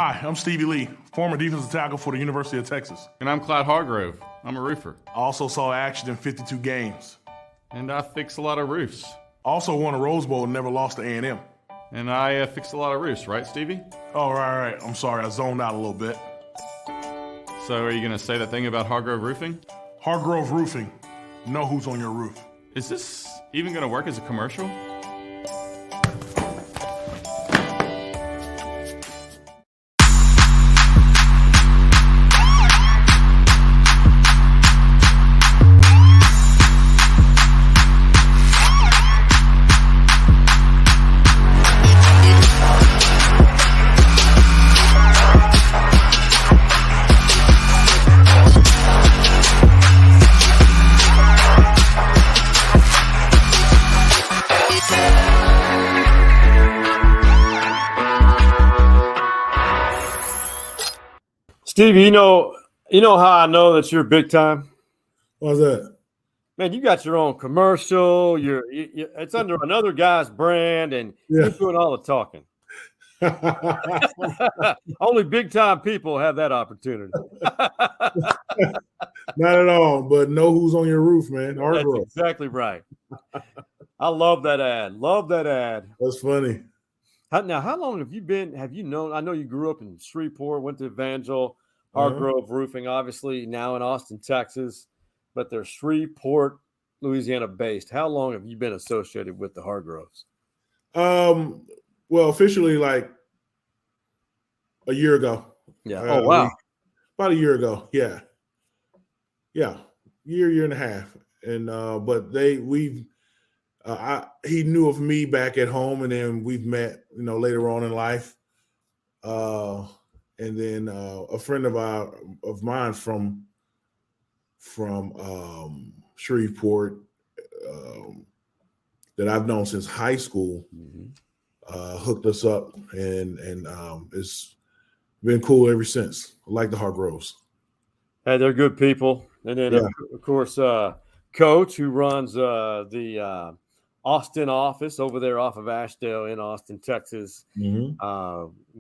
Hi, I'm Stevie Lee, former defensive tackle for the University of Texas. And I'm Clyde Hargrove. I'm a roofer. I also saw action in 52 games. And I fix a lot of roofs. Also won a Rose Bowl and never lost to A&M. And I fix a lot of roofs, right, Stevie? Oh, right. I'm sorry, I zoned out a little bit. So are you going to say that thing about Hargrove Roofing? Hargrove Roofing. Know who's on your roof. Is this even going to work as a commercial? Stevie, you know how I know that you're big time? What's that? Man, you got your own commercial. It's under another guy's brand, and you're doing all the talking. Only big time people have that opportunity. Not at all, but know who's on your roof, man. That's exactly right. I love that ad. Love that ad. That's funny. Now, how long have you been? Have you known? I know you grew up in Shreveport, went to Evangel, Hargrove Roofing, obviously now in Austin, Texas, but they're Shreveport, Louisiana based. How long have you been associated with the Hargroves? Well, officially like a year ago. Yeah. Oh, wow. About a year ago. Yeah. Yeah. Year and a half. And but he knew of me back at home, and then we've met, later on in life. And then a friend of mine from Shreveport that I've known since high school hooked us up, and it's been cool ever since. I like the Hargroves. Hey, they're good people. And then, of course, Coach, who runs the Austin office over there off of Ashdale in Austin, Texas.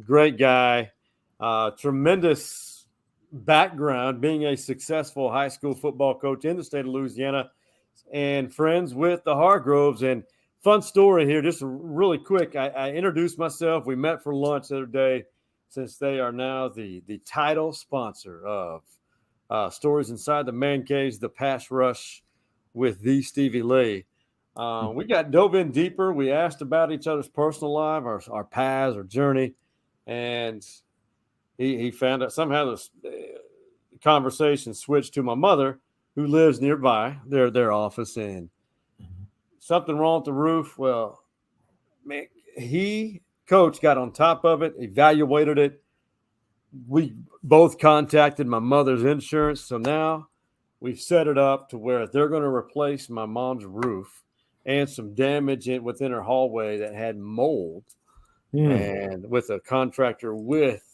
Great guy. Tremendous background, being a successful high school football coach in the state of Louisiana, and friends with the Hargroves. And fun story here, just really quick. I introduced myself. We met for lunch the other day, since they are now the title sponsor of Stories Inside the Man Caves, the Pass Rush with the Stevie Lee. We dove in deeper. We asked about each other's personal life, our paths, our journey, and he found out somehow the conversation switched to my mother, who lives nearby their office, and something wrong with the roof. Well, man, Coach got on top of it, evaluated it. We both contacted my mother's insurance, so now we've set it up to where they're going to replace my mom's roof and some damage within her hallway that had mold. And with a contractor with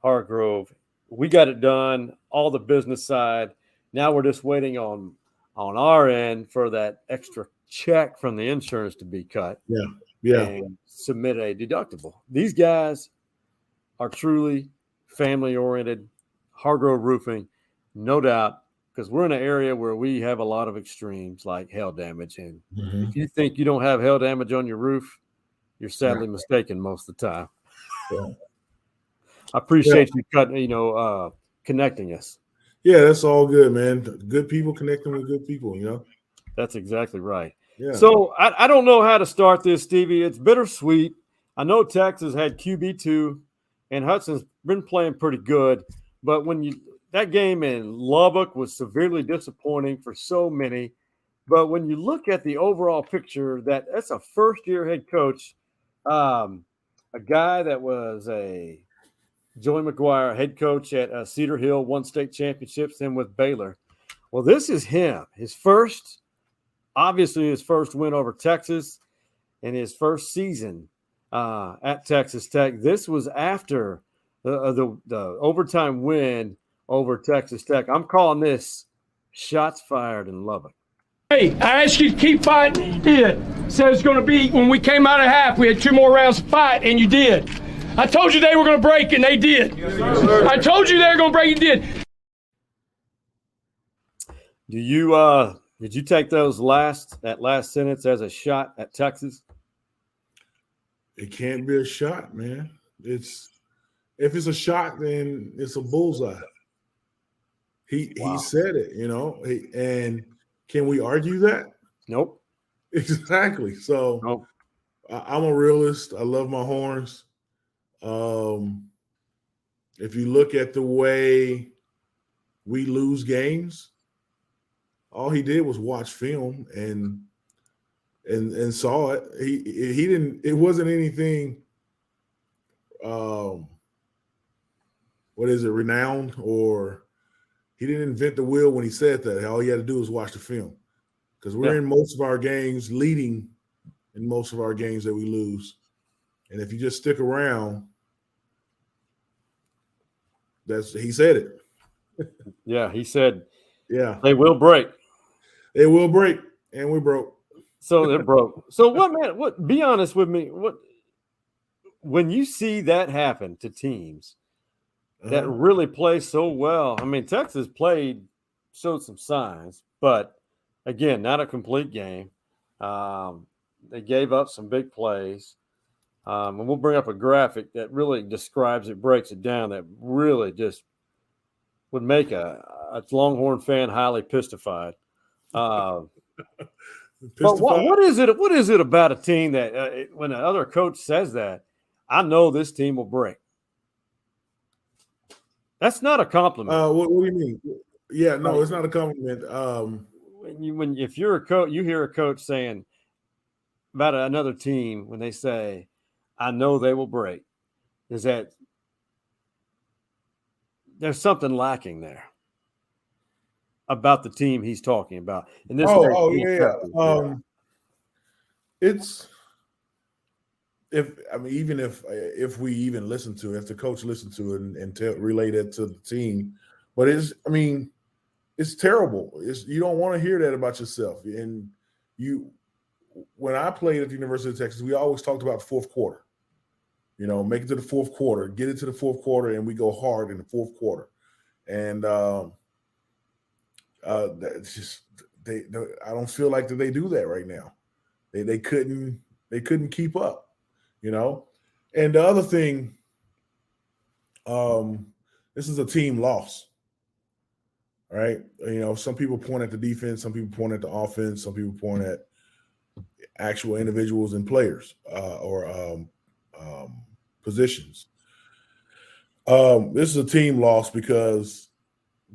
Hargrove, we got it done, all the business side. Now we're just waiting on our end for that extra check from the insurance to be cut. And submit a deductible. These guys are truly family-oriented. Hargrove Roofing, no doubt, because we're in an area where we have a lot of extremes like hail damage. And if you think you don't have hail damage on your roof, you're sadly mistaken most of the time. I appreciate you connecting us. Yeah, that's all good, man. Good people connecting with good people, That's exactly right. Yeah. So I don't know how to start this, Stevie. It's bittersweet. I know Texas had QB2, and Hudson's been playing pretty good. But that game in Lubbock was severely disappointing for so many. But when you look at the overall picture, that's a first-year head coach, a guy that was Joey McGuire, head coach at Cedar Hill, won state championships, then with Baylor. Well, this is him. His first win over Texas and his first season at Texas Tech. This was after the overtime win over Texas Tech. I'm calling this shots fired in Lubbock. Hey, I asked you to keep fighting, and you did. Said it's going to be, when we came out of half, we had 2 more rounds to fight, and you did. I told you they were going to break, and they did. I told you they were going to break, and did. Do you did you take that last sentence as a shot at Texas? It can't be a shot, man. If it's a shot, then it's a bullseye. He said it, and can we argue that? Nope. Exactly. So Nope. I'm a realist. I love my horns. If you look at the way we lose games, all he did was watch film and saw it. He didn't. It wasn't anything. Renowned, or he didn't invent the wheel when he said that. All he had to do was watch the film, because we're in most of our games leading in most of our games that we lose, and if you just stick around, he said it. Yeah, he said. Yeah, they will break. They will break, and we broke. So they're broke. So what, man? What? Be honest with me. What? When you see that happen to teams that really play so well, I mean, Texas showed some signs, but again, not a complete game. They gave up some big plays, and we'll bring up a graphic that really describes it, breaks it down. That really just would make a Longhorn fan highly pistified. But what is it? What is it about a team that when another coach says that, I know this team will break? That's not a compliment. What do you mean? Yeah, no, it's not a compliment. If you're a coach, you hear a coach saying about another team when they say, "I know they will break," is that there's something lacking there about the team he's talking about. And this it's even if we even listen to it, if the coach listened to it and relay that to the team, but it's terrible. You don't want to hear that about yourself. And when I played at the University of Texas, we always talked about the fourth quarter. Make it to the fourth quarter, get it to the fourth quarter, and we go hard in the fourth quarter. And that's just I don't feel like that they do that right now. They couldn't keep up. And the other thing, this is a team loss, right? Some people point at the defense, some people point at the offense, some people point at actual individuals and players or positions. This is a team loss because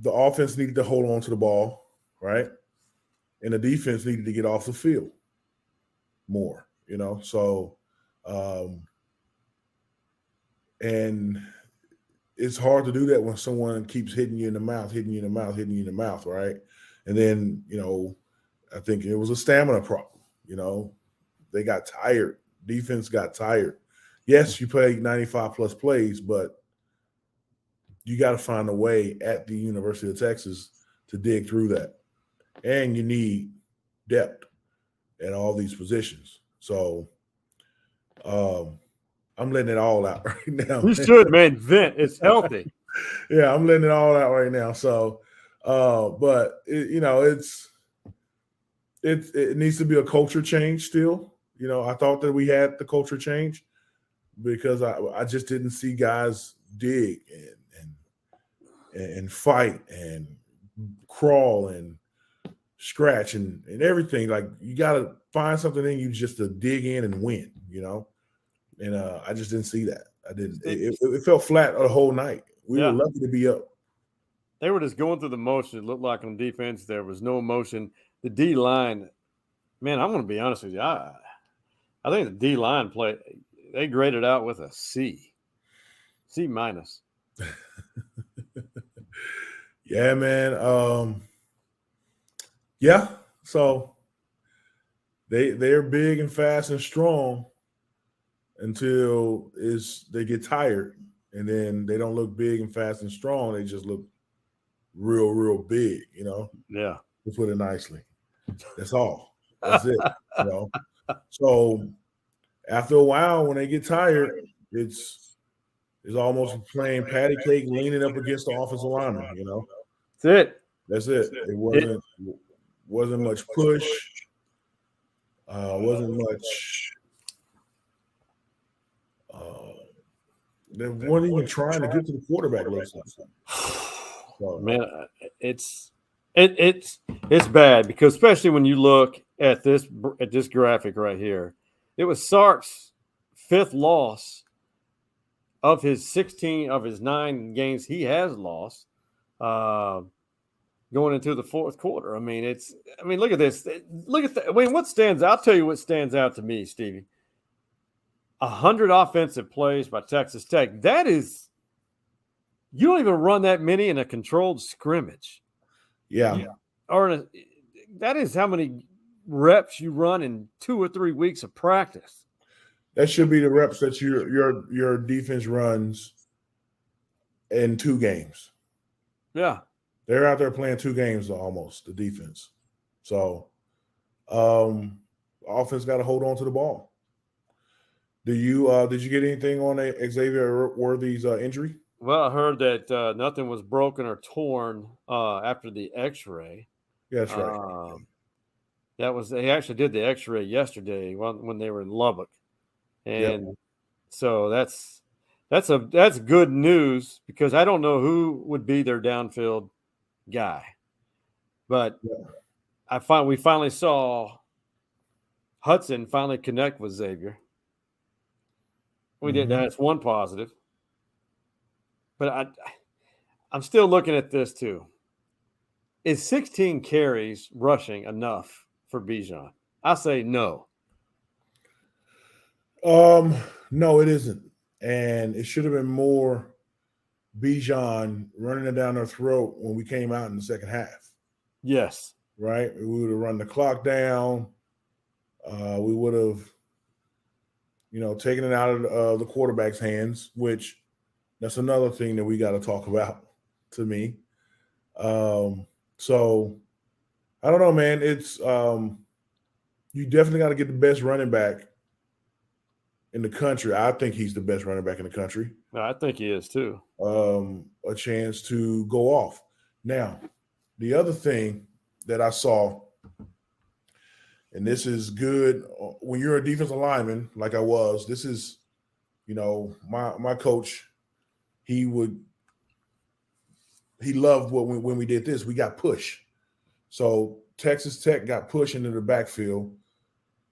the offense needed to hold on to the ball, right? And the defense needed to get off the field more, So and it's hard to do that when someone keeps hitting you in the mouth, right? And then, I think it was a stamina problem. They got tired. Defense got tired. Yes, you played 95 plus plays, but you got to find a way at the University of Texas to dig through that. And you need depth at all these positions. So I'm letting it all out right now. You should, man. Vent. It's healthy. Yeah, I'm letting it all out right now. So, but it needs to be a culture change still. I thought that we had the culture change because I just didn't see guys dig and fight and crawl and scratch and everything. Like, you got to find something in you just to dig in and win, And I just didn't see that. I didn't. It felt flat the whole night. We were lucky to be up. They were just going through the motion. It looked like on defense there was no emotion. The D line, man, I'm going to be honest with you. I think the D line they graded out with a C minus. Yeah, man. Yeah. So they're big and fast and strong until they get tired, and then they don't look big and fast and strong. They just look real, real big, Yeah. To put it nicely. That's all. That's it. So after a while, when they get tired, it's It's almost playing patty cake, leaning up against the offensive lineman. That's it. That's it. It wasn't much push. Wasn't much. They weren't even trying to get to the quarterback. So, man, it's bad because especially when you look at this graphic right here, it was Sark's 5th loss of his 9 games he has lost going into the 4th quarter. I mean, look at this. Look at that. I mean, what stands out? I'll tell you what stands out to me, Stevie. 100 offensive plays by Texas Tech. That is, you don't even run that many in a controlled scrimmage. Yeah. That is how many reps you run in 2 or 3 weeks of practice. That should be the reps that your defense runs in 2 games. Yeah. They're out there playing 2 games almost, the defense. So offense got to hold on to the ball. Did you get anything on Xavier Worthy's injury? Well, I heard that nothing was broken or torn after the X-ray. Yeah, that's right. They actually did the X-ray yesterday when they were in Lubbock, and so that's good news because I don't know who would be their downfield guy, but we finally saw Hudson finally connect with Xavier. We did. That's one positive. But I'm still looking at this too. Is 16 carries rushing enough for Bijan? I say no. No, it isn't. And it should have been more Bijan running it down their throat when we came out in the second half. Yes. Right? We would have run the clock down. We would have, taken it out of the quarterback's hands, which that's another thing that we got to talk about to me. So I don't know, man. It's you definitely got to get the best running back in the country. I think he's the best running back in the country. I think he is too. A chance to go off. Now, the other thing that I saw, and this is good when you're a defensive lineman like I was, this is, my coach, he loved when we did this. We got push. So Texas Tech got pushed into the backfield,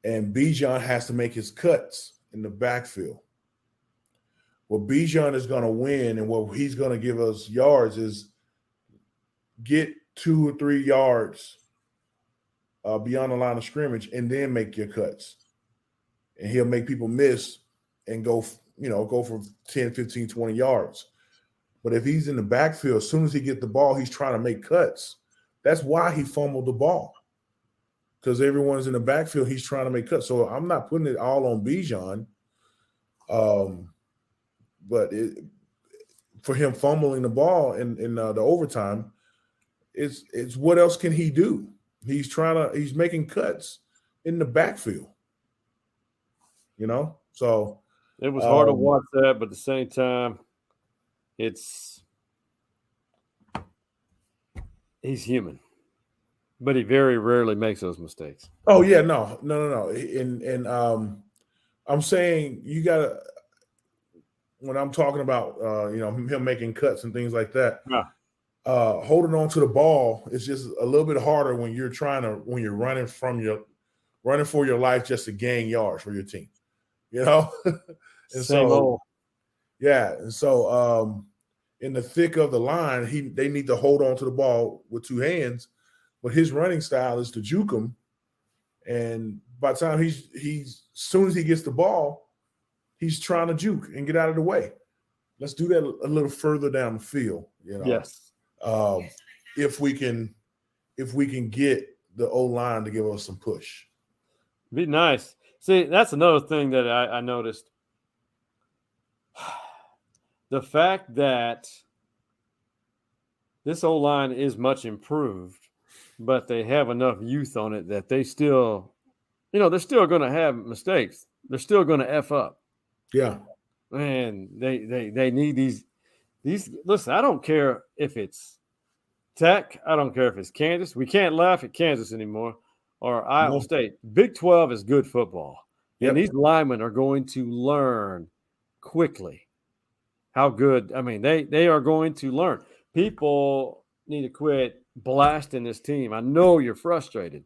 and Bijan has to make his cuts in the backfield. What Bijan is going to win and what he's going to give us yards is get 2 or 3 yards beyond the line of scrimmage and then make your cuts. And he'll make people miss and go for 10, 15, 20 yards. But if he's in the backfield, as soon as he gets the ball, he's trying to make cuts. That's why he fumbled the ball, because everyone's in the backfield. He's trying to make cuts. So I'm not putting it all on Bijan. But for him fumbling the ball in the overtime, it's what else can he do? He's making cuts in the backfield. So it was hard to watch that, but at the same time, he's human, but he very rarely makes those mistakes. Oh yeah, no. And I'm saying you gotta, when I'm talking about him making cuts and things like that, holding on to the ball is just a little bit harder when you're running for your life just to gain yards for your team, And Same old. Yeah, and so in the thick of the line, they need to hold on to the ball with 2 hands, but his running style is to juke him, and by the time he's as soon as he gets the ball, he's trying to juke and get out of the way. Let's do that a little further down the field, Yes. If we can get the O-line to give us some push. Be nice. See, that's another thing that I noticed. The fact that this O-line is much improved, but they have enough youth on it that they still, they're still going to have mistakes. They're still going to F up. Yeah. Man, they need these. Listen, I don't care if it's Tech. I don't care if it's Kansas. We can't laugh at Kansas anymore or Iowa State. Big 12 is good football. Yep. And these linemen are going to learn quickly how good. I mean, they are going to learn. People need to quit blasting this team. I know you're frustrated.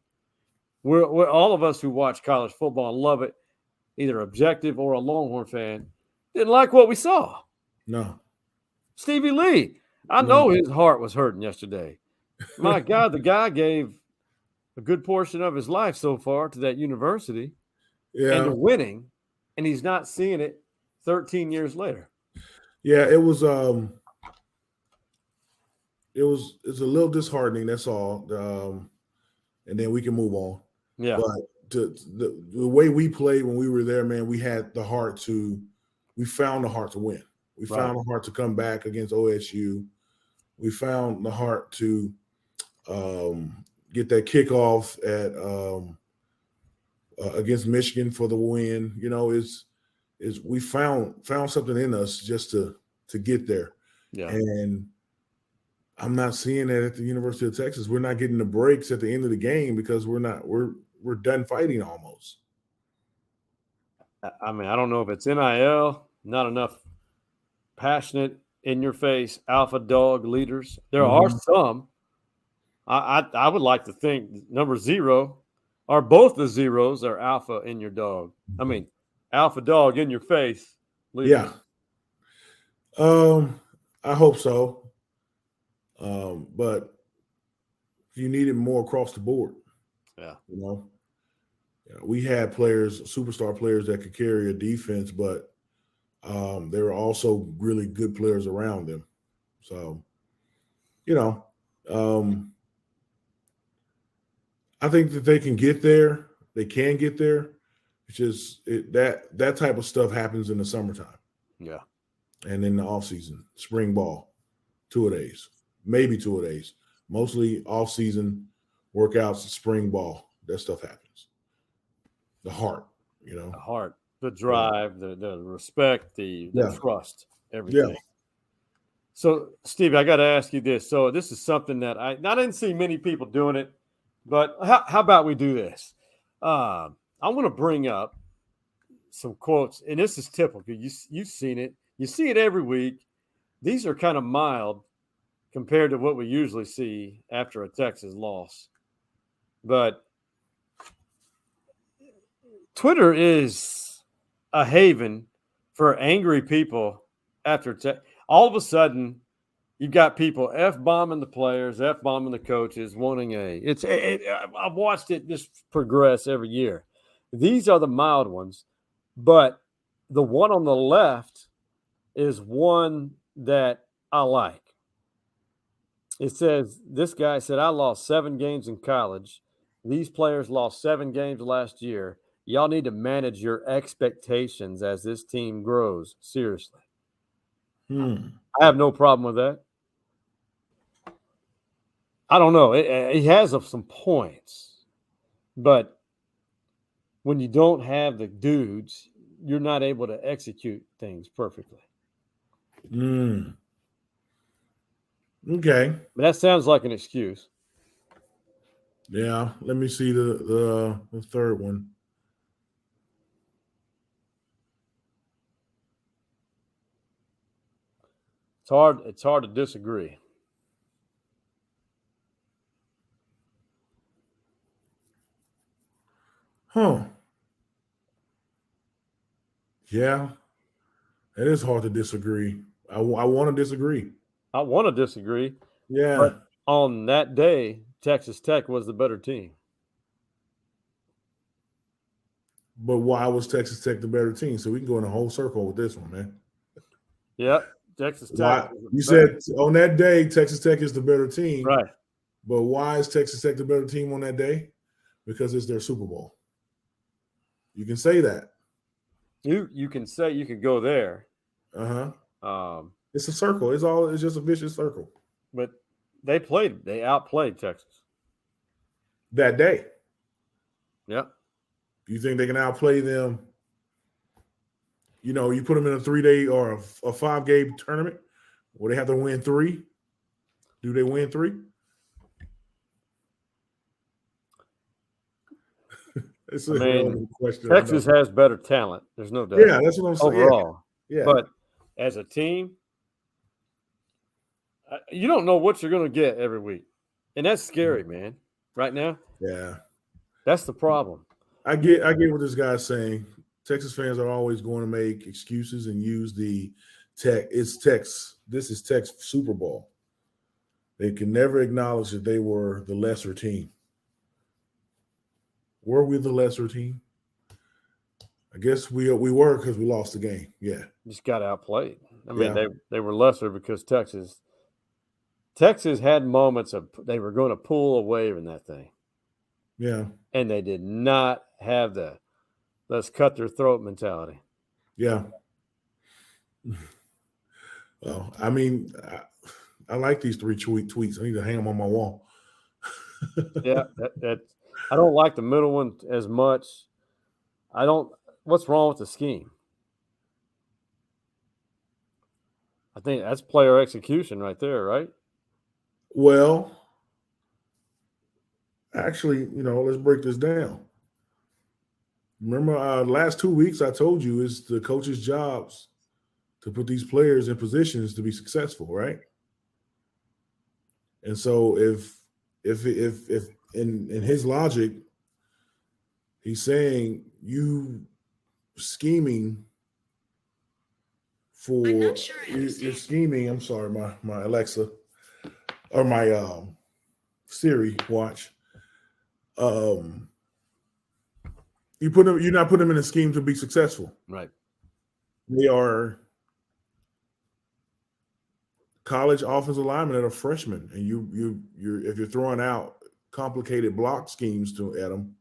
We're all of us who watch college football and love it, either objective or a Longhorn fan, didn't like what we saw. No. Stevie Lee, I know his heart was hurting yesterday. My God, the guy gave a good portion of his life so far to that university and to winning, and he's not seeing it 13 years later. Yeah, it's a little disheartening, that's all. And then we can move on. Yeah. But the way we played when we were there, man, we found the heart to win. We found the heart to come back against OSU. We found the heart to get that kickoff against Michigan for the win. You know, we found something in us just to get there. Yeah. And I'm not seeing that at the University of Texas. We're not getting the breaks at the end of the game because we're done fighting almost. I mean, I don't know if it's NIL, not enough passionate, in-your-face alpha dog leaders. There are some. I would like to think number 0 or both the zeros are alpha in your dog. I mean, alpha dog in your face leaders. Yeah. I hope so. But you need it more across the board. Yeah. You know, we had players, superstar players that could carry a defense, but there were also really good players around them. So, I think that they can get there. They can get there. It's just that type of stuff happens in the summertime. Yeah. And in the off season, spring ball, 2-a-days, maybe 2-a-days. Mostly off season workouts, spring ball. That stuff happens. The heart, The heart, the drive, the respect, the trust, everything. Yeah. So, Steve, I got to ask you this. So this is something that I didn't see many people doing it, but how about we do this? I want to bring up some quotes, and this is typical. You've seen it. You see it every week. These are kind of mild compared to what we usually see after a Texas loss. But Twitter is a haven for angry people after all of a sudden you've got people F-bombing the players, F-bombing the coaches, wanting I've watched it just progress every year. These are the mild ones, but the one on the left is one that I like. It says, this guy said, I lost 7 games in college. These players lost 7 games last year. Y'all need to manage your expectations as this team grows. Seriously. I have no problem with that. I don't know. He has some points. But when you don't have the dudes, you're not able to execute things perfectly. Okay. But that sounds like an excuse. Yeah. Let me see the third one. It's hard to disagree. Huh. Yeah. It is hard to disagree. I want to disagree. I want to disagree. Yeah. But on that day, Texas Tech was the better team. But why was Texas Tech the better team? So we can go in a whole circle with this one, man. Yep. Texas Tech. You said on that day, Texas Tech is the better team. Right. But why is Texas Tech the better team on that day? Because it's their Super Bowl. You can say that. You can say, you could go there. It's a circle. It's just a vicious circle. But they outplayed Texas. That day. Yep. You think they can outplay them you put them in a 3-day or a 5-game tournament where they have to win 3. Do they win 3? It's a relevant question. Texas has better talent. There's no doubt. Yeah, that's what I'm saying. Overall. Yeah. But as a team, you don't know what you're going to get every week. And that's scary, man, right now. Yeah. That's the problem. I get what this guy's saying. Texas fans are always going to make excuses and use the this is Tech's Super Bowl. They can never acknowledge that they were the lesser team. Were we the lesser team? I guess we were because we lost the game. Yeah. Just got outplayed. I mean, they were lesser because Texas had moments of they were going to pull away from that thing. Yeah. And they did not have the let's cut their throat mentality. Yeah. Well, I mean, I like these 3 tweets. I need to hang them on my wall. Yeah, I don't like the middle one as much. What's wrong with the scheme? I think that's player execution right there, right? Well, actually, let's break this down. Remember, last 2 weeks I told you it's the coach's jobs to put these players in positions to be successful, right? And so if in his logic, he's saying you scheming for you're scheming. I'm sorry, my Alexa or my Siri watch. You're not putting them in a scheme to be successful. Right. They are college offensive linemen that are freshmen, and you're if you're throwing out complicated block schemes at them,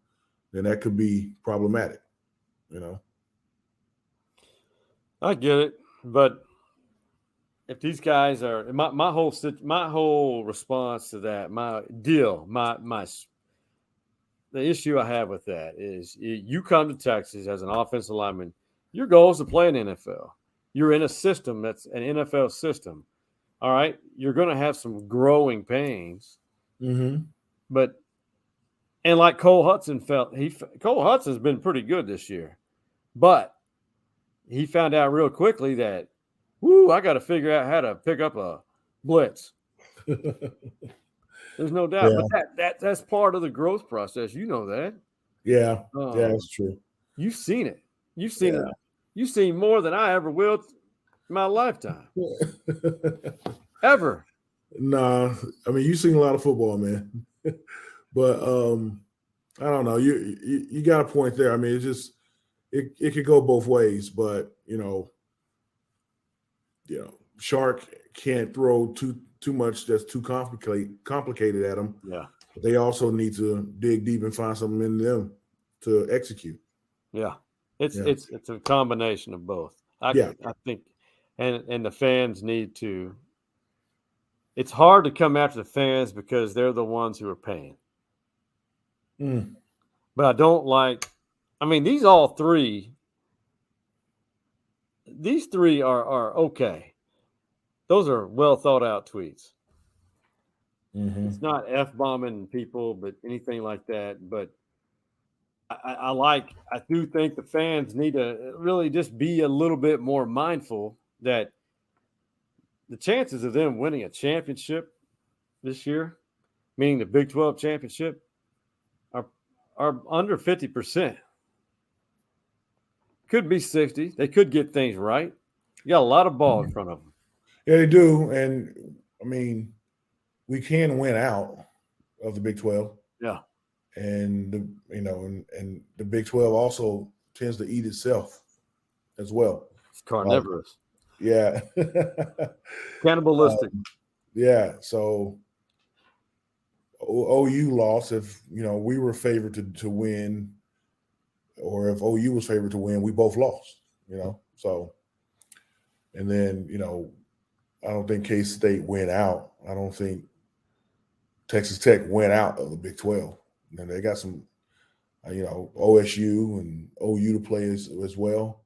then that could be problematic. I get it, but if these guys are my whole response to that, the issue I have with that is you come to Texas as an offensive lineman, your goal is to play in the NFL. You're in a system that's an NFL system. All right, you're going to have some growing pains, but like Cole Hudson Cole Hudson's been pretty good this year, but he found out real quickly that, I got to figure out how to pick up a blitz. There's no doubt, but that's part of the growth process. You know that. Yeah, that's true. You've seen it. You've seen it. You've seen more than I ever will in my lifetime. Ever. Nah, I mean, you've seen a lot of football, man. But I don't know. You got a point there. I mean, it's just it could go both ways, but Sark can't throw too much that's too complicated at them. Yeah. But they also need to dig deep and find something in them to execute. Yeah. It's a combination of both. I think and the fans need to. It's hard to come after the fans because they're the ones who are paying. But I don't like. I mean, these three are okay. Those are well thought out tweets. It's not F-bombing people, but anything like that. But I do think the fans need to really just be a little bit more mindful that the chances of them winning a championship this year, meaning the Big 12 championship, are under 50%. Could be 60. They could get things right. You got a lot of ball in front of them. Yeah, they do. And I mean, we can win out of the Big 12. Yeah. And and the Big 12 also tends to eat itself as well. It's carnivorous. Yeah. Cannibalistic. Yeah. So OU lost. If we were favored to win, or if OU was favored to win, we both lost. So, and then I don't think K-State went out. I don't think Texas Tech went out of the Big 12. And they got some, OSU and OU to play as well.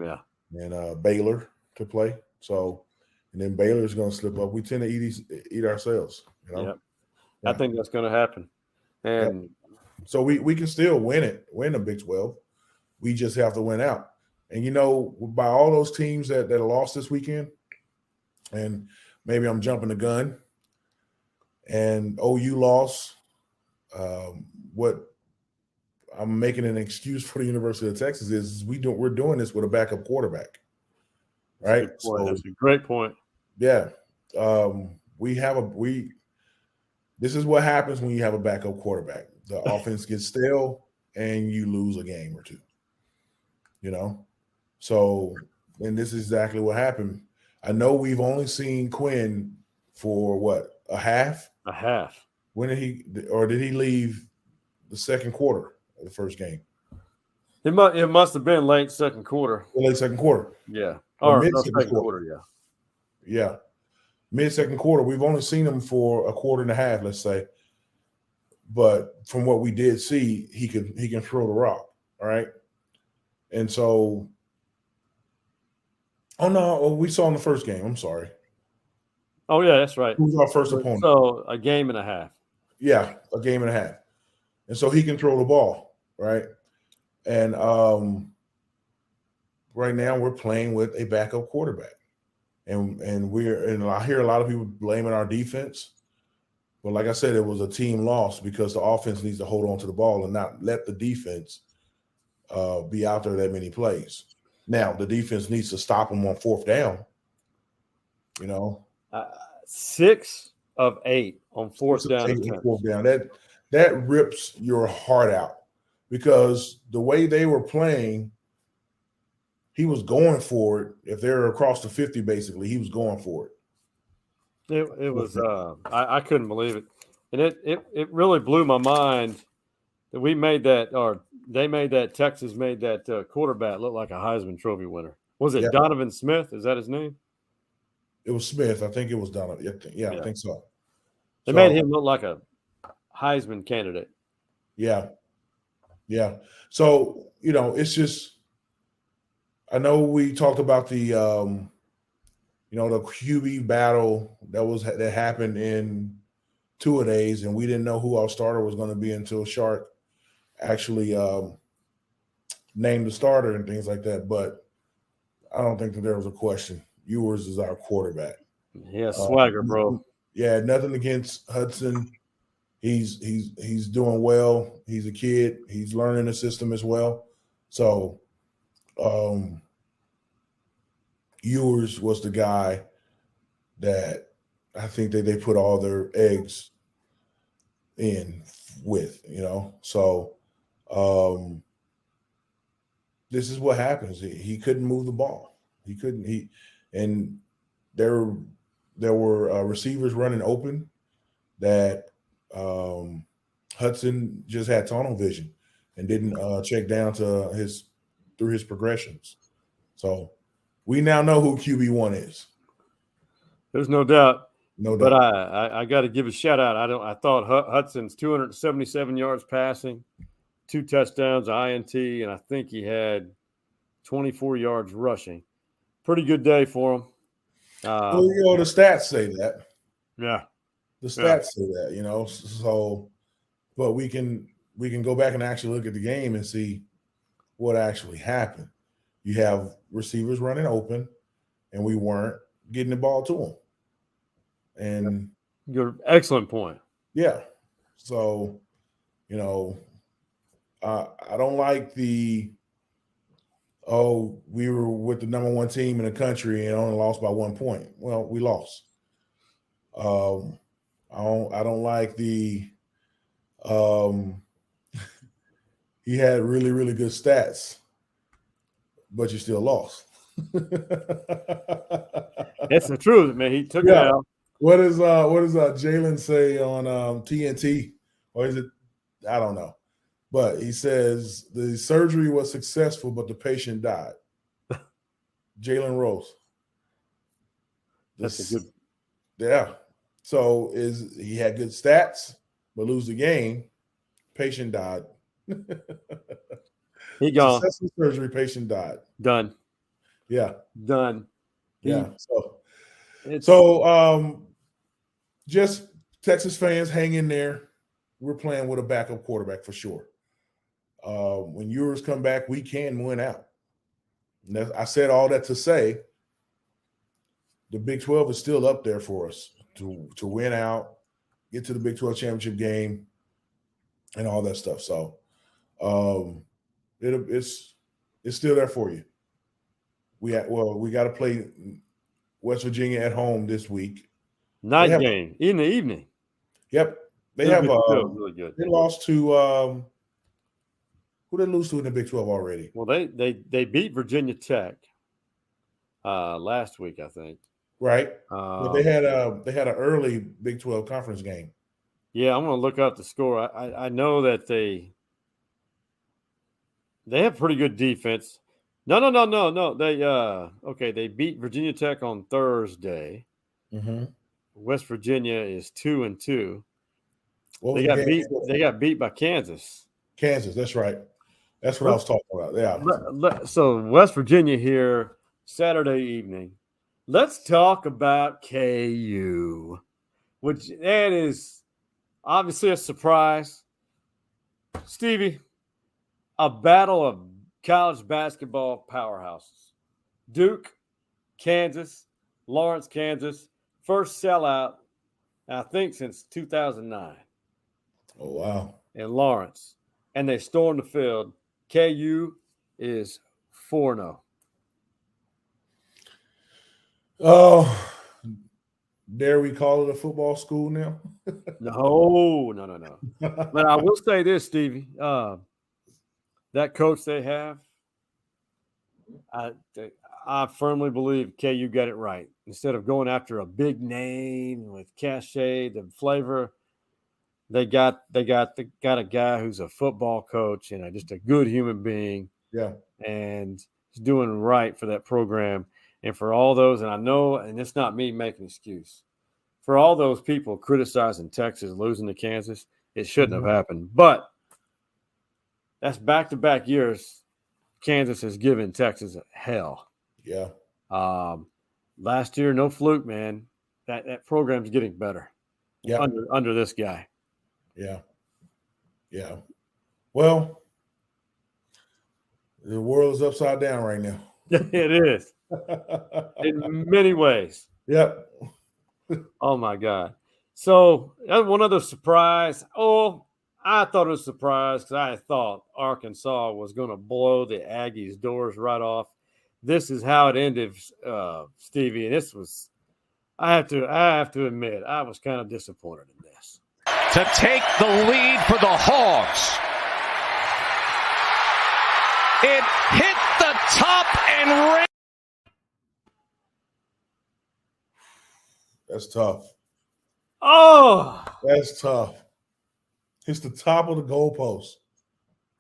Yeah. and Baylor to play. So, and then Baylor's going to slip up. We tend to eat ourselves. You know? Yep. Yeah. I think that's going to happen. And so we can still win the Big 12. We just have to win out. And, you know, by all those teams that lost this weekend, and maybe I'm jumping the gun, and OU lost, what I'm making an excuse for the University of Texas is we're doing this with a backup quarterback, right? That's a great point. Yeah, this is what happens when you have a backup quarterback. The offense gets stale and you lose a game or two. You know, so and this is exactly what happened. I know we've only seen Quinn for what, a half? A half. When did he leave the second quarter of the first game? It must have been late second quarter. Late second quarter. Yeah. Or Or mid no, second quarter. yeah. Yeah. Mid second quarter. We've only seen him for a quarter and a half, let's say. But from what we did see, he can throw the rock. All right. And so, we saw in the first game. I'm sorry. Oh, yeah, that's right. Who's our first opponent? So a game and a half. Yeah, a game and a half. And so he can throw the ball, right? And right now we're playing with a backup quarterback. And I hear a lot of people blaming our defense. But like I said, it was a team loss because the offense needs to hold on to the ball and not let the defense be out there that many plays. Now, the defense needs to stop them on fourth down, you know. 6 of 8 on fourth down. Fourth down. That rips your heart out because the way they were playing, he was going for it. If they're across the 50, basically, he was going for it. It was I couldn't believe it. And it really blew my mind that we made that, or they made that, Texas made that quarterback look like a Heisman Trophy winner. Was it Donovan Smith? Is that his name? It was Smith. I think it was Donovan. Yeah. I think so. They made him look like a Heisman candidate. Yeah. Yeah. So, you know, it's just, I know we talked about the, the QB battle that happened in two-a-days, and we didn't know who our starter was going to be until Sark actually named the starter and things like that. But I don't think that there was a question. Ewers is our quarterback. Yeah, swagger, bro. Yeah, nothing against Hudson. He's doing well. He's a kid. He's learning the system as well. So Ewers was the guy that I think that they put all their eggs in with, you know. So this is what happens. He couldn't move the ball. He couldn't. And there were receivers running open that Hudson just had tunnel vision and didn't check down to through his progressions. So we now know who QB1 is. There's no doubt. No doubt. But I got to give a shout out. I thought Hudson's 277 yards passing, 2 touchdowns, INT, and I think he had 24 yards rushing. Pretty good day for him. The stats say that. Yeah. The stats say that, you know. So, but we can go back and actually look at the game and see what actually happened. You have receivers running open, and we weren't getting the ball to them. And good, excellent point. Yeah. So, you know, I don't like we were with the number 1 team in the country and only lost by 1 point. Well, we lost. I don't like the he had really, really good stats, but you still lost. That's the truth, man. He took it out. What does Jalen say on TNT? Or is it? I don't know. But he says the surgery was successful, but the patient died. Jalen Rose. That's a good. Yeah. So he had good stats, but lose the game. Patient died. He gone. Successful surgery. Patient died. Done. Yeah. Done. Yeah. It's Just Texas fans, hang in there. We're playing with a backup quarterback for sure. When yours come back, we can win out. I said all that to say the Big 12 is still up there for us to win out, get to the Big 12 championship game, and all that stuff. So it's still there for you. We got to play West Virginia at home this week. Night game in the evening. Yep. They have really good. They lost to who they lose to in the Big 12 already? Well, they beat Virginia Tech last week, I think. Right. But they had an early Big 12 conference game. Yeah, I'm gonna look up the score. I know that they have pretty good defense. No. They beat Virginia Tech on Thursday. Mm-hmm. West Virginia is 2-2. They got beat by Kansas. Kansas, that's right. That's what I was talking about. Yeah. So West Virginia here Saturday evening. Let's talk about KU, which that is obviously a surprise. Stevie, a battle of college basketball powerhouses. Duke, Kansas, Lawrence, Kansas. First sellout, I think, since 2009. Oh, wow. In Lawrence. And they stormed the field. KU is 4-0. Oh, dare we call it a football school now? No. But I will say this, Stevie. That coach they have, I firmly believe KU got it right. Instead of going after a big name with cachet, the flavor, they got a guy who's a football coach and just a good human being. Yeah. And he's doing right for that program. And for all those, and I know, and it's not me making an excuse, for all those people criticizing Texas losing to Kansas, it shouldn't have happened. But that's back-to-back years Kansas has given Texas hell. Yeah. Last year, no fluke, man. That program's getting better. Yeah. Under this guy. Yeah. Yeah. Well, the world is upside down right now. It is. In many ways. Yep. Oh, my God. So, one other surprise. Oh, I thought it was a surprise because I thought Arkansas was going to blow the Aggies' doors right off. This is how it ended, Stevie. And this was, I have to admit, I was kind of disappointed in this. To take the lead for the Hogs. It hit the top and ran. That's tough. Oh, that's tough. It's the top of the goalpost.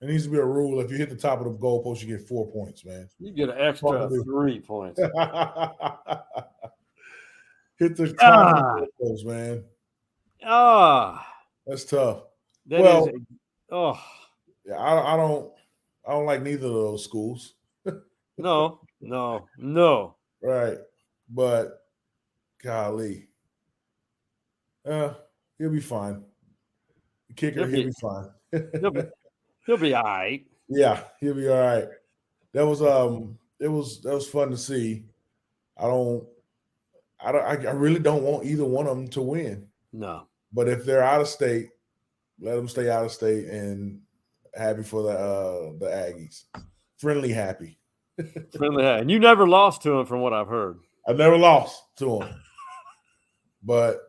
It needs to be a rule. If you hit the top of the goalpost, you get 4 points, man. You get an extra 3 points. Hit the top of the goalpost, man. That's tough. Yeah, I don't like neither of those schools. No. Right. But golly. He'll be fine. The kicker, he'll be fine. He'll be all right. Yeah, he'll be all right. That was that was fun to see. I really don't want either one of them to win. No. But if they're out of state, let them stay out of state and happy for the Aggies. Friendly happy. Friendly happy. And you never lost to them from what I've heard. I never lost to them. But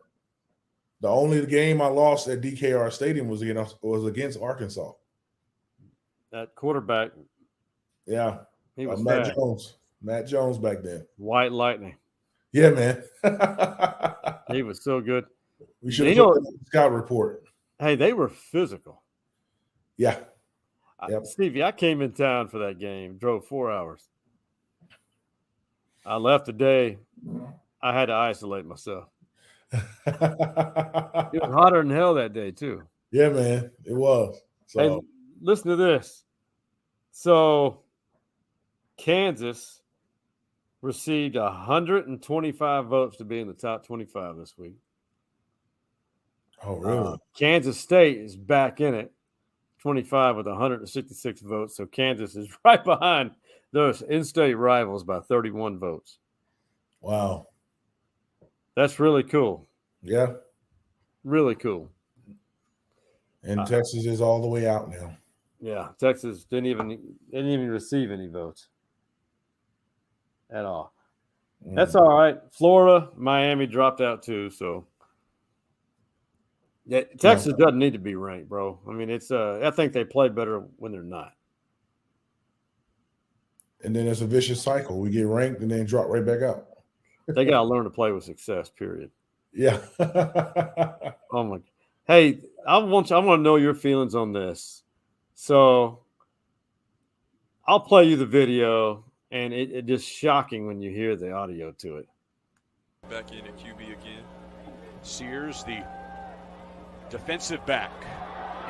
the only game I lost at DKR Stadium was against Arkansas. That quarterback. Yeah. He was Matt Jones. Matt Jones back then. White lightning. Yeah, man. He was so good. We should have put the scout report. Hey, they were physical. Yeah. Yep. Stevie, I came in town for that game, drove 4 hours. I left today. I had to isolate myself. It was hotter than hell that day, too. Yeah, man. It was. So. Hey, listen to this. So, Kansas received 125 votes to be in the top 25 this week. Oh, really? Kansas State is back in it, 25 with 166 votes. So Kansas is right behind those in-state rivals by 31 votes. Wow. That's really cool. Yeah. Really cool. And Texas is all the way out now. Yeah, Texas didn't even receive any votes at all. That's all right. Florida, Miami dropped out too. So yeah, Texas doesn't need to be ranked, bro. I mean, it's I think they play better when they're not. And then it's a vicious cycle. We get ranked and then drop right back out. They got to learn to play with success. Period. Yeah. Oh my. Hey, I want to know your feelings on this. So I'll play you the video, and it just shocking when you hear the audio to it. Back in at QB again. Sears, the defensive back,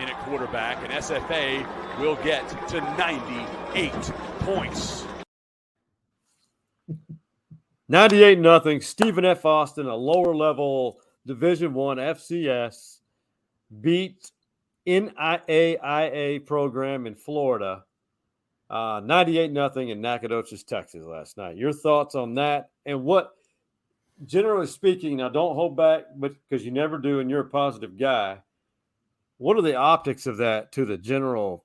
in at quarterback, and SFA will get to 98 points. 98-0. Stephen F. Austin, a lower level Division I FCS, beat NAIA program in Florida, 98-0 in Nacogdoches, Texas last night. Your thoughts on that, and what, generally speaking, now don't hold back, but because you never do, and you're a positive guy. What are the optics of that to the general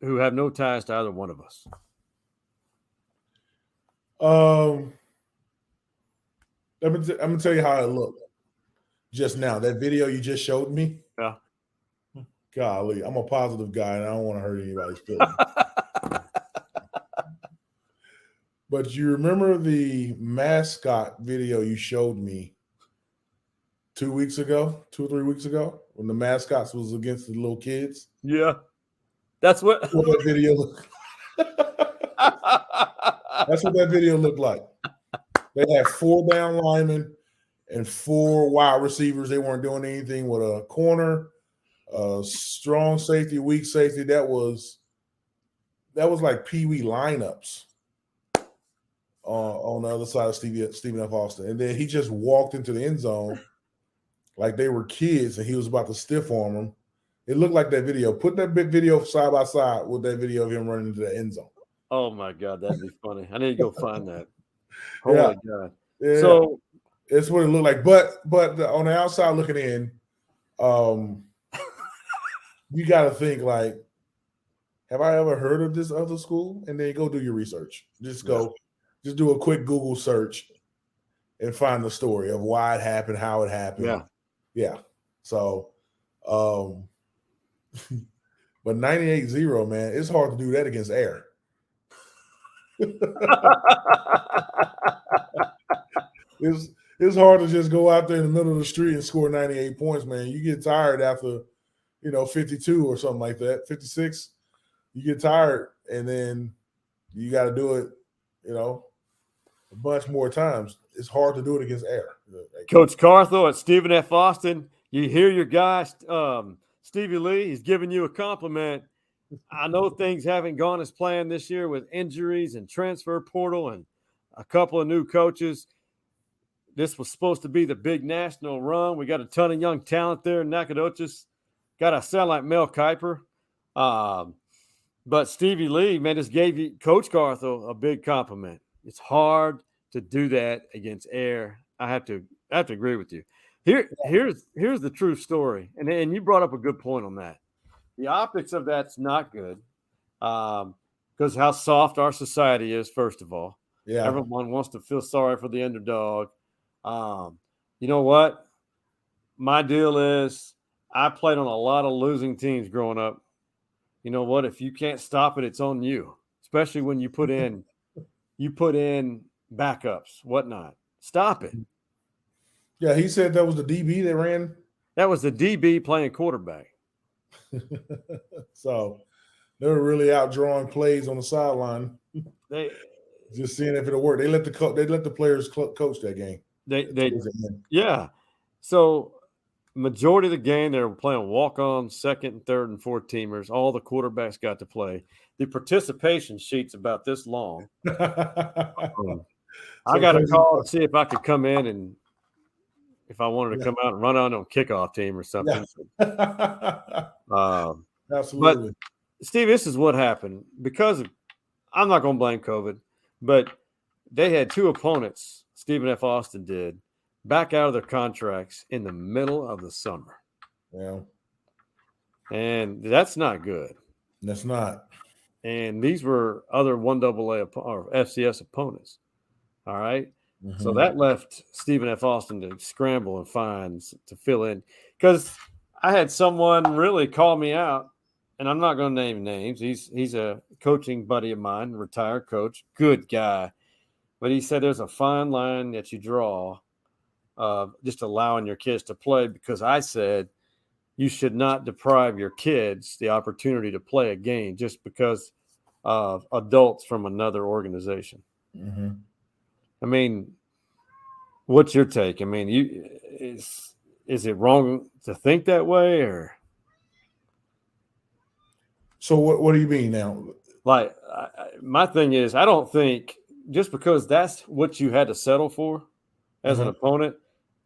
who have no ties to either one of us? I'm gonna tell you how it looked just now. That video you just showed me. Yeah. Golly, I'm a positive guy and I don't want to hurt anybody's feelings. But you remember the mascot video you showed me 2 weeks ago, 2 or 3 weeks ago, when the mascots was against the little kids? Yeah. That's what that video looked. That's what that video looked like. They had 4 down linemen and 4 wide receivers. They weren't doing anything with a corner, strong safety, weak safety. That was like Pee-wee lineups on the other side of Stephen F. Austin. And then he just walked into the end zone like they were kids, and he was about to stiff arm them. It looked like that video. Put that big video side by side with that video of him running into the end zone. Oh my God, that'd be funny. I need to go find that. Oh Yeah. my God. Yeah. So it's what it looked like. But on the outside looking in, you got to think like, have I ever heard of this other school? And then go do your research. Just do a quick Google search and find the story of why it happened, how it happened. Yeah. Yeah. So, but 98-0, man, it's hard to do that against air. It's hard to just go out there in the middle of the street and score 98 points, man. You get tired after, 52 or something like that, 56. You get tired, and then you got to do it, a bunch more times. It's hard to do it against air. Coach Cartho at Stephen F. Austin, you hear your guy, Stevie Lee, he's giving you a compliment. I know things haven't gone as planned this year with injuries and transfer portal and a couple of new coaches. This was supposed to be the big national run. We got a ton of young talent there in Nacogdoches. Got to sound like Mel Kiper. But Stevie Lee, man, just gave you Coach Cartho a big compliment. It's hard to do that against air. I have to agree with you. Here's the true story, and you brought up a good point on that. The optics of that's not good because how soft our society is. First of all, yeah, everyone wants to feel sorry for the underdog. You know what? My deal is I played on a lot of losing teams growing up. You know what? If you can't stop it, it's on you. Especially when you put in backups, whatnot. Stop it. Yeah, he said that was the DB that ran. That was the DB playing quarterback. So they were really out drawing plays on the sideline. They just seeing if it'll work. They let the players coach that game. Yeah. So majority of the game they were playing walk-on, second, and third, and fourth teamers. All the quarterbacks got to play. The participation sheet's about this long. I got a call to see if I could come in and if I wanted to come out and run on kickoff team or something. Yeah. Absolutely. But Steve, this is what happened because I'm not going to blame COVID, but they had 2 opponents, Stephen F. Austin did, back out of their contracts in the middle of the summer. Yeah. And that's not good. That's not. And these were other 1AA or FCS opponents. All right. Mm-hmm. So that left Stephen F. Austin to scramble and find to fill in. Because I had someone really call me out, and I'm not going to name names. He's a coaching buddy of mine, retired coach, good guy. But he said there's a fine line that you draw just allowing your kids to play, because I said you should not deprive your kids the opportunity to play a game just because of adults from another organization. Mm-hmm. I mean, what's your take? I mean, is it wrong to think that way, or? So what do you mean now? Like, my thing is, I don't think just because that's what you had to settle for as an opponent,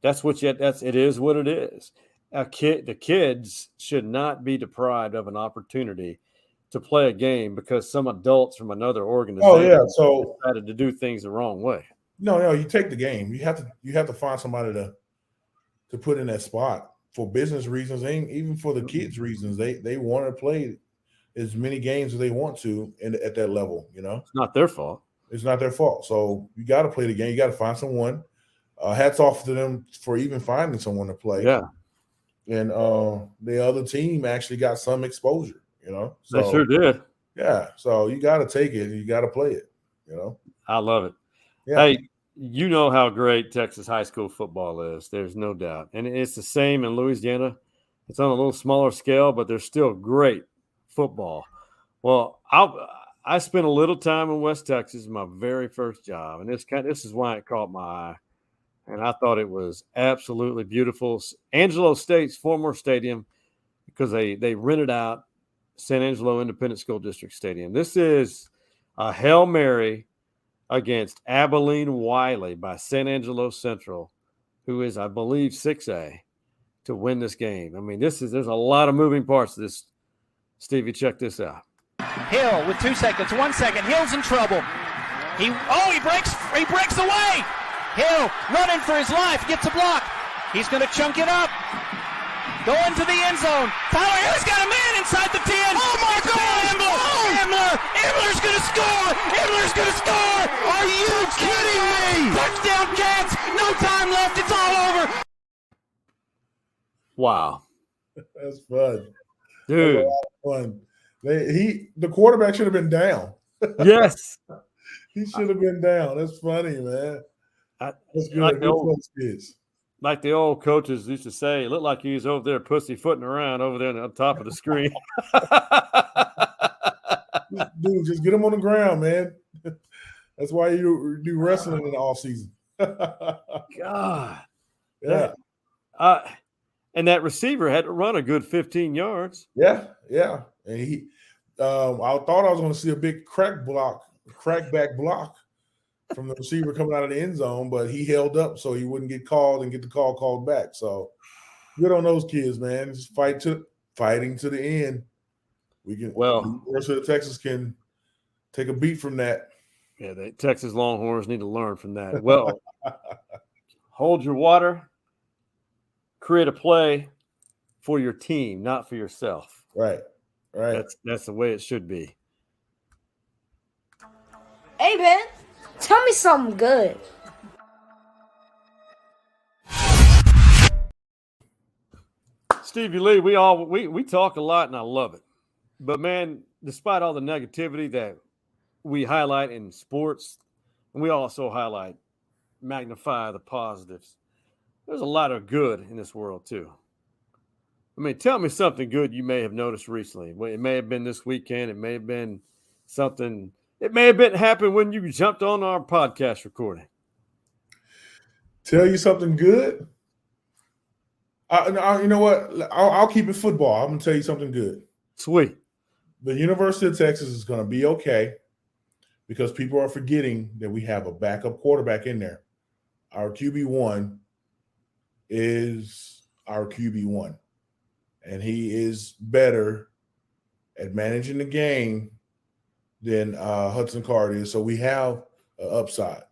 that's what you had, it is what it is. The kids should not be deprived of an opportunity to play a game because some adults from another organization decided to do things the wrong way. No, you take the game. You have to find somebody to put in that spot for business reasons, and even for the kids' reasons. They want to play as many games as they want to at that level. It's not their fault. It's not their fault. So you got to play the game. You got to find someone. Hats off to them for even finding someone to play. Yeah. And the other team actually got some exposure. So, they sure did. Yeah. So you got to take it. You got to play it. I love it. Yeah. Hey, you know how great Texas high school football is. There's no doubt. And it's the same in Louisiana. It's on a little smaller scale, but there's still great football. Well, I spent a little time in West Texas, my very first job, and this is why it caught my eye. And I thought it was absolutely beautiful. Angelo State's former stadium, because they rented out San Angelo Independent School District Stadium. This is a Hail Mary against Abilene Wiley by San Angelo Central, who is, I believe, 6A, to win this game. I mean, there's a lot of moving parts to this. Stevie, check this out. Hill with 2 seconds, 1 second. Hill's in trouble. He breaks away. Hill running for his life, gets a block. He's going to chunk it up. Going to the end zone. Tyler Hill's got a man inside the 10. Oh my God! Ambler's going to score. Ambler's going to score. Are you kidding me? Touchdown Cats. No time left. It's all over. Wow. That's fun. Dude. That's a lot of fun. The quarterback should have been down. Yes. He should have been down. That's funny, man. That's good. Like the old coaches used to say, it looked like he was over there pussyfooting around over there on top of the screen. Dude, just get him on the ground, man. That's why you do wrestling in the off season. God. Yeah. And that receiver had to run a good 15 yards. Yeah. And he I thought I was going to see a big crackback block from the receiver coming out of the end zone, but he held up so he wouldn't get called and get the call called back. So good on those kids, man. Just fighting to the end. The University of Texas can take a beat from that. Yeah, the Texas Longhorns need to learn from that. Well, hold your water, create a play for your team, not for yourself. Right. That's the way it should be. Hey, man, tell me something good. Stevie Lee, we talk a lot, and I love it. But, man, despite all the negativity that we highlight in sports, and we also magnify the positives, there's a lot of good in this world, too. I mean, tell me something good you may have noticed recently. It may have been this weekend. It may have been something. It may have happened when you jumped on our podcast recording. Tell you something good? You know what? I'll keep it football. I'm going to tell you something good. Sweet. The University of Texas is going to be okay. because people are forgetting that we have a backup quarterback in there. Our QB1 is our QB1, and he is better at managing the game than Hudson Card is. So we have an upside.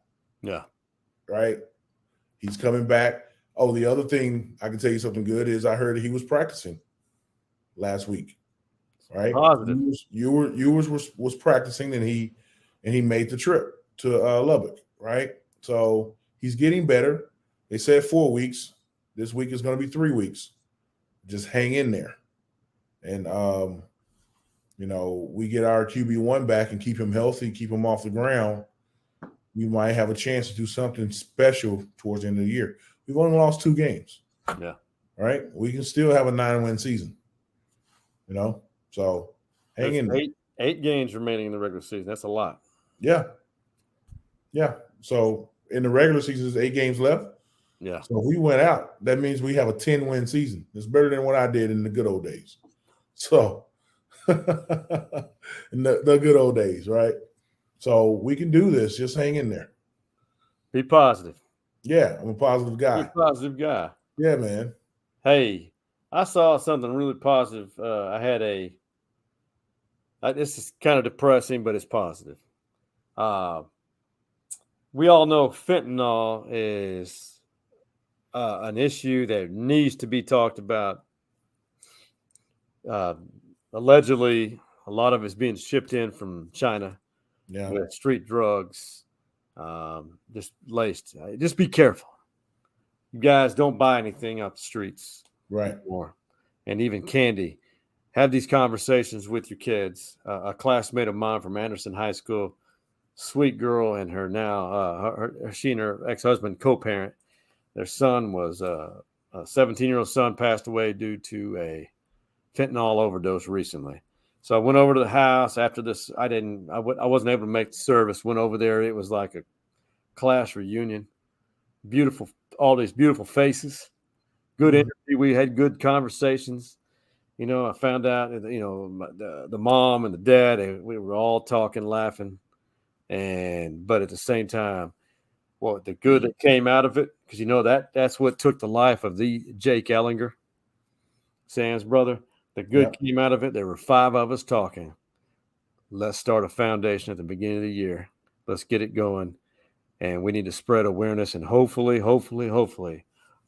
Yeah. Right? He's coming back. Oh, the other thing I can tell you something good is I heard he was practicing last week. Right? Positive. Ewers was practicing, and he made the trip to Lubbock. Right? So he's getting better. They said 4 weeks. This week is going to be 3 weeks. Just hang in there. And we get our QB1 back and keep him healthy, keep him off the ground. We might have a chance to do something special towards the end of the year. We've only lost 2 games. Yeah. Right? We can still have a 9-win season. So hang in there. 8 games remaining in the regular season. That's a lot. Yeah. Yeah. So in the regular season, there's 8 games left. Yeah. So if we went out, that means we have a 10-win season. It's better than what I did in the good old days. So in the good old days, right? So we can do this. Just hang in there. Be positive. Yeah, I'm a positive guy. Be a positive guy. Yeah, man. Hey, I saw something really positive. This is kind of depressing, but it's positive. We all know fentanyl is an issue that needs to be talked about. Allegedly, a lot of it's being shipped in from China with street drugs, just laced. Just be careful. You guys don't buy anything off the streets. Right. Anymore. And even candy. Have these conversations with your kids. A classmate of mine from Anderson High School, sweet girl, and her now, she and her ex-husband co-parent. Their son was a 17-year-old son passed away due to a fentanyl overdose recently. So I went over to the house after this. I wasn't able to make the service. Went over there. It was like a class reunion. Beautiful, all these beautiful faces. Good energy. We had good conversations. I found out that, the mom and the dad, we were all talking, laughing, but at the same time, the good that came out of it, because that's what took the life of the Jake Ellinger, Sam's brother. The good came out of it. There were 5 of us talking. Let's start a foundation at the beginning of the year. Let's get it going, and we need to spread awareness and hopefully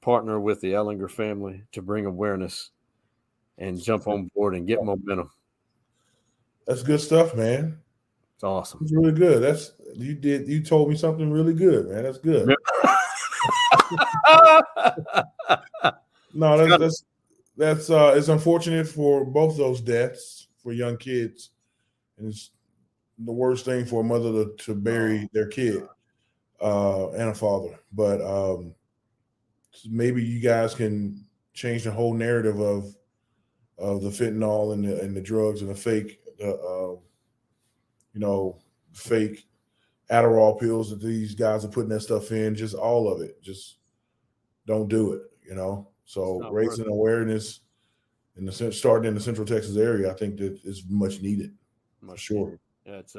partner with the Ellinger family to bring awareness and jump on board and get momentum. That's good stuff, man. It's awesome. It's really good. You told me something really good, man. That's good. No, that's it's unfortunate for both those deaths for young kids, and it's the worst thing for a mother to bury their kid and a father. But maybe you guys can change the whole narrative of the fentanyl and the drugs and the fake, fake Adderall pills that these guys are putting that stuff in. Just all of it. Just don't do it. So raising awareness starting in the Central Texas area, I think that is much needed. For sure. Yeah, it's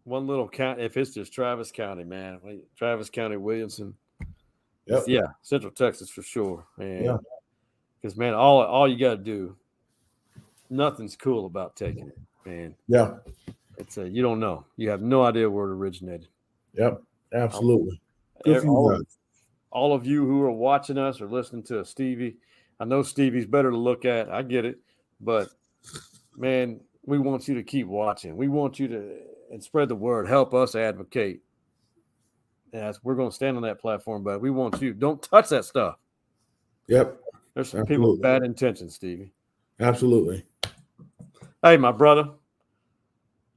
one little county. If it's just Travis County, man, Travis County, Williamson. Yep. Yeah, Central Texas for sure. And because man, all you got to do, nothing's cool about taking it, man. Yeah, it's you don't know. You have no idea where it originated. Yep, absolutely. All of you who are watching us or listening to Stevie, I know Stevie's better to look at. I get it, but man, we want you to keep watching. We want you to and spread the word. Help us advocate. We're going to stand on that platform, but we want you. Don't touch that stuff. Yep. There's some people with bad intentions, Stevie. Absolutely. Hey, my brother.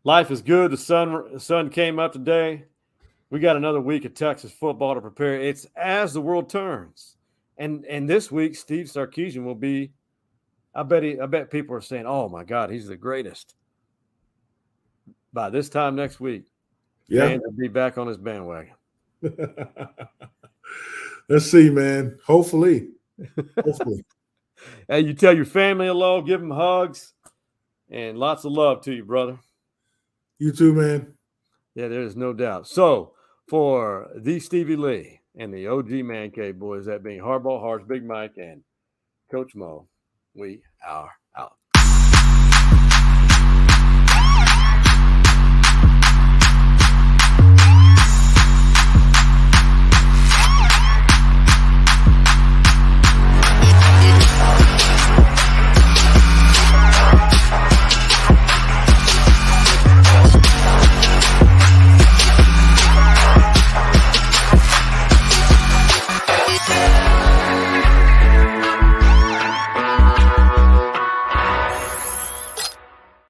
Life is good. The sun came up today. We got another week of Texas football to prepare. It's as the world turns. And this week, Steve Sarkisian will be, I bet people are saying, oh my God, he's the greatest. By this time next week, fans will be back on his bandwagon. Let's see, man. Hopefully. Hey, you tell your family hello, give them hugs, and lots of love to you, brother. You too, man. Yeah, there's no doubt. So for the Stevie Lee and the OG Man Cave boys, that being Hardball, Hards, Big Mike, and Coach Mo, we are